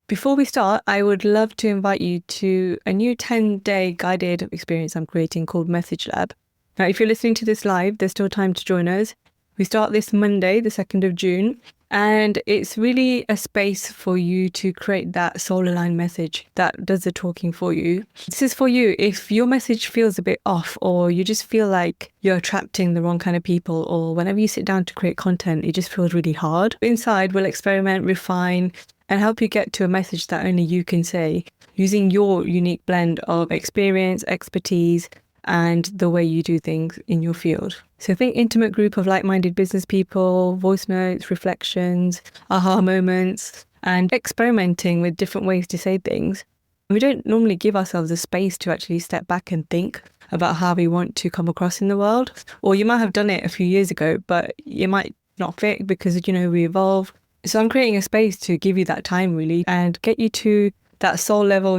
Before we start, I would love to invite you to a new 10-day guided experience I'm creating called Message Lab. Now, if you're listening to this live, there's still time to join us. We start this Monday, the 2nd of June, and it's really a space for you to create that soul-aligned message that does the talking for you. This is for you if your message feels a bit off, or you just feel like you're attracting the wrong kind of people, or whenever you sit down to create content, it just feels really hard. Inside, we'll experiment, refine, and help you get to a message that only you can say, using your unique blend of experience, expertise, and the way you do things in your field. So think intimate group of like-minded business people, voice notes, reflections, aha moments, and experimenting with different ways to say things. We don't normally give ourselves the space to actually step back and think about how we want to come across in the world. Or you might have done it a few years ago, but it might not fit because, we evolve. So I'm creating a space to give you that time really and get you to that soul level,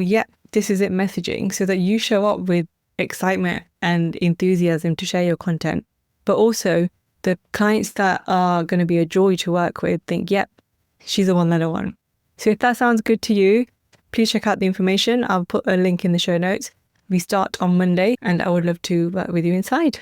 this is it messaging, so that you show up with excitement and enthusiasm to share your content. But also the clients that are going to be a joy to work with think, she's the one that I want. So if that sounds good to you, please check out the information. I'll put a link in the show notes. We start on Monday and I would love to work with you inside.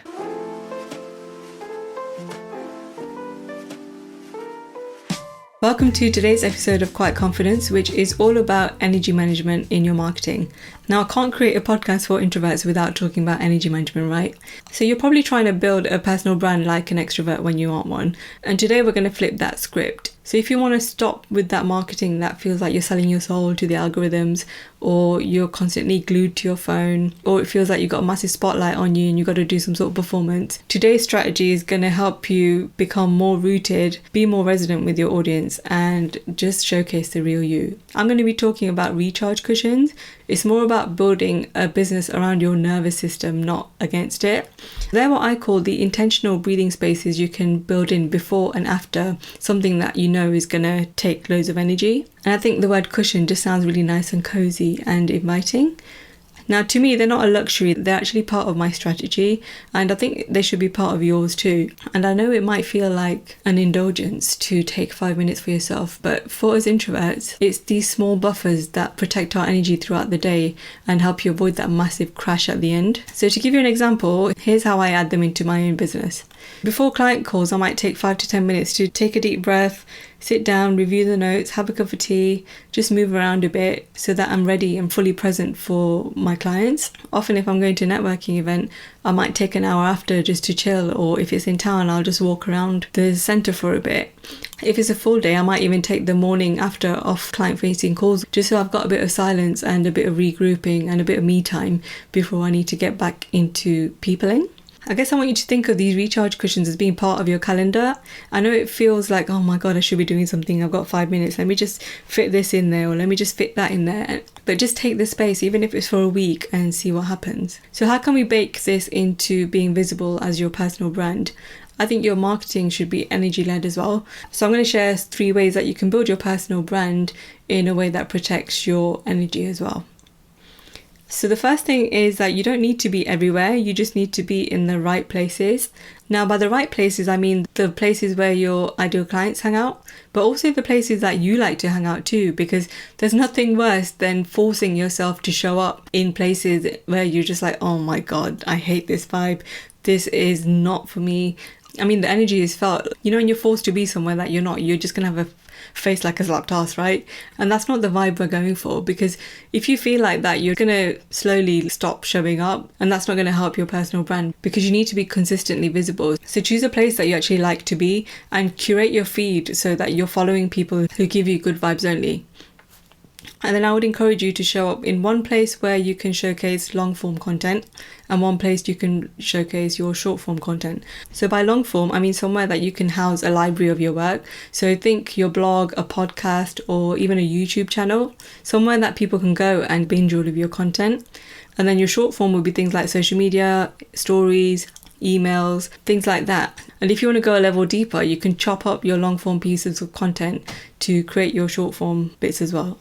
Welcome to today's episode of Quiet Confidence, which is all about energy management in your marketing. Now, I can't create a podcast for introverts without talking about energy management, right? So you're probably trying to build a personal brand like an extrovert when you aren't one. And today we're going to flip that script. So if you want to stop with that marketing that feels like you're selling your soul to the algorithms, or you're constantly glued to your phone, or it feels like you've got a massive spotlight on you and you've got to do some sort of performance, today's strategy is going to help you become more rooted, be more resonant with your audience, and just showcase the real you. I'm going to be talking about recharge cushions. It's more about building a business around your nervous system, not against it. They're what I call the intentional breathing spaces you can build in before and after something that you know is going to take loads of energy. And I think the word cushion just sounds really nice and cozy and inviting. Now, to me, they're not a luxury. They're actually part of my strategy, and I think they should be part of yours too. And I know it might feel like an indulgence to take 5 minutes for yourself, but for us introverts, it's these small buffers that protect our energy throughout the day and help you avoid that massive crash at the end. So to give you an example, here's how I add them into my own business. Before client calls, I might take 5 to 10 minutes to take a deep breath, sit down, review the notes, have a cup of tea, just move around a bit so that I'm ready and fully present for my clients. Often if I'm going to a networking event, I might take an hour after just to chill, or if it's in town, I'll just walk around the centre for a bit. If it's a full day, I might even take the morning after off client-facing calls, just so I've got a bit of silence and a bit of regrouping and a bit of me time before I need to get back into peopling. I guess I want you to think of these recharge cushions as being part of your calendar. I know it feels like, oh my God, I should be doing something. I've got 5 minutes. Let me just fit this in there, or let me just fit that in there. But just take the space, even if it's for a week, and see what happens. So how can we bake this into being visible as your personal brand? I think your marketing should be energy-led as well. So I'm going to share 3 ways that you can build your personal brand in a way that protects your energy as well. So the first thing is that you don't need to be everywhere, you just need to be in the right places. Now, by the right places, I mean the places where your ideal clients hang out, but also the places that you like to hang out too, because there's nothing worse than forcing yourself to show up in places where you're just like, oh my God, I hate this vibe. This is not for me. I mean, the energy is felt, when you're forced to be somewhere that you're not, you're just going to have a face like a slapped ass, right? And that's not the vibe we're going for, because if you feel like that, you're going to slowly stop showing up, and that's not going to help your personal brand, because you need to be consistently visible. So choose a place that you actually like to be and curate your feed so that you're following people who give you good vibes only. And then I would encourage you to show up in one place where you can showcase long form content, and one place you can showcase your short form content. So by long form, I mean somewhere that you can house a library of your work. So think your blog, a podcast, or even a YouTube channel, somewhere that people can go and binge all of your content. And then your short form would be things like social media, stories, emails, things like that. And if you want to go a level deeper, you can chop up your long form pieces of content to create your short form bits as well.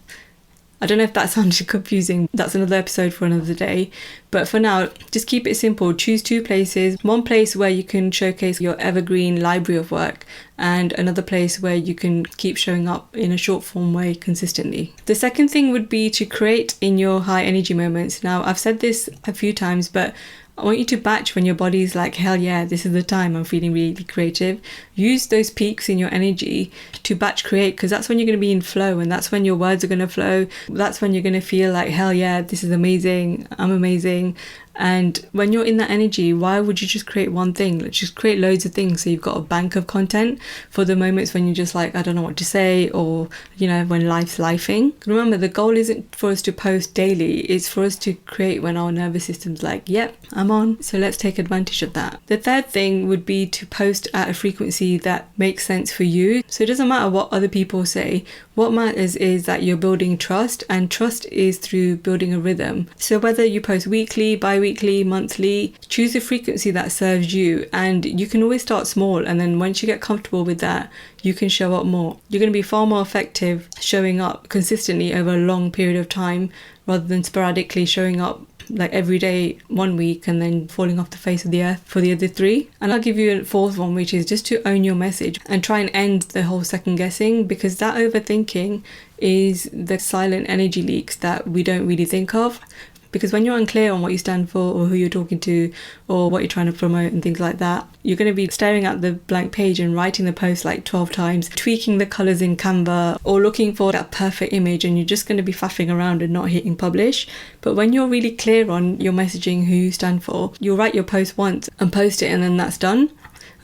I don't know if that sounded confusing. That's another episode for another day. But for now, just keep it simple. Choose 2 places. One place where you can showcase your evergreen library of work, and another place where you can keep showing up in a short form way consistently. The second thing would be to create in your high energy moments. Now, I've said this a few times, but I want you to batch when your body's like, hell yeah, this is the time I'm feeling really creative. Use those peaks in your energy to batch create, because that's when you're going to be in flow, and that's when your words are going to flow. That's when you're going to feel like, hell yeah, this is amazing, I'm amazing. And when you're in that energy, why would you just create one thing? Let's just create loads of things, so you've got a bank of content for the moments when you're just like, I don't know what to say, or, you know, when life's lifing. Remember, the goal isn't for us to post daily, it's for us to create when our nervous system's like, yep, I'm on, so let's take advantage of that. The third thing would be to post at a frequency that makes sense for you. So it doesn't matter what other people say. What matters is that you're building trust, and trust is through building a rhythm. So whether you post weekly, bi-weekly, monthly, choose a frequency that serves you, and you can always start small, and then once you get comfortable with that, you can show up more. You're going to be far more effective showing up consistently over a long period of time rather than sporadically showing up like every day 1 week and then falling off the face of the earth for the other 3. And I'll give you a fourth one, which is just to own your message and try and end the whole second guessing, because that overthinking is the silent energy leaks that we don't really think of. Because when you're unclear on what you stand for, or who you're talking to, or what you're trying to promote and things like that, you're going to be staring at the blank page and writing the post like 12 times, tweaking the colours in Canva, or looking for that perfect image, and you're just going to be faffing around and not hitting publish. But when you're really clear on your messaging, who you stand for, you'll write your post once and post it, and then that's done.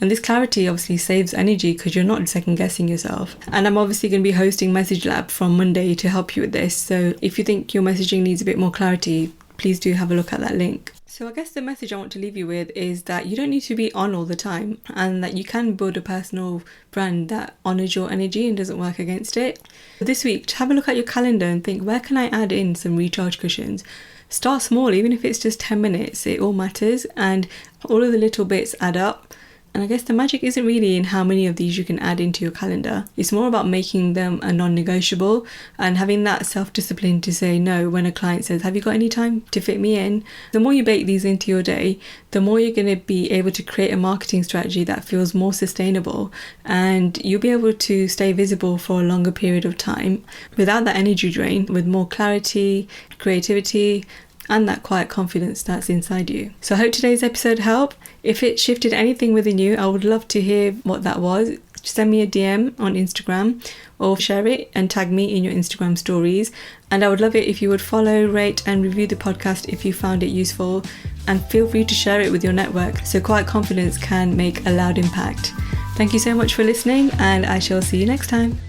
And this clarity obviously saves energy because you're not second guessing yourself. And I'm obviously going to be hosting Message Lab from Monday to help you with this. So if you think your messaging needs a bit more clarity, please do have a look at that link. So I guess the message I want to leave you with is that you don't need to be on all the time, and that you can build a personal brand that honours your energy and doesn't work against it. This week, have a look at your calendar and think, where can I add in some recharge cushions? Start small, even if it's just 10 minutes, it all matters, and all of the little bits add up. And I guess the magic isn't really in how many of these you can add into your calendar. It's more about making them a non-negotiable and having that self-discipline to say no when a client says, have you got any time to fit me in? The more you bake these into your day, the more you're going to be able to create a marketing strategy that feels more sustainable, and you'll be able to stay visible for a longer period of time without that energy drain, with more clarity, creativity, and that quiet confidence that's inside you. So I hope today's episode helped. If it shifted anything within you, I would love to hear what that was. Just send me a DM on Instagram or share it and tag me in your Instagram stories. And I would love it if you would follow, rate and review the podcast if you found it useful, and feel free to share it with your network so quiet confidence can make a loud impact. Thank you so much for listening, and I shall see you next time.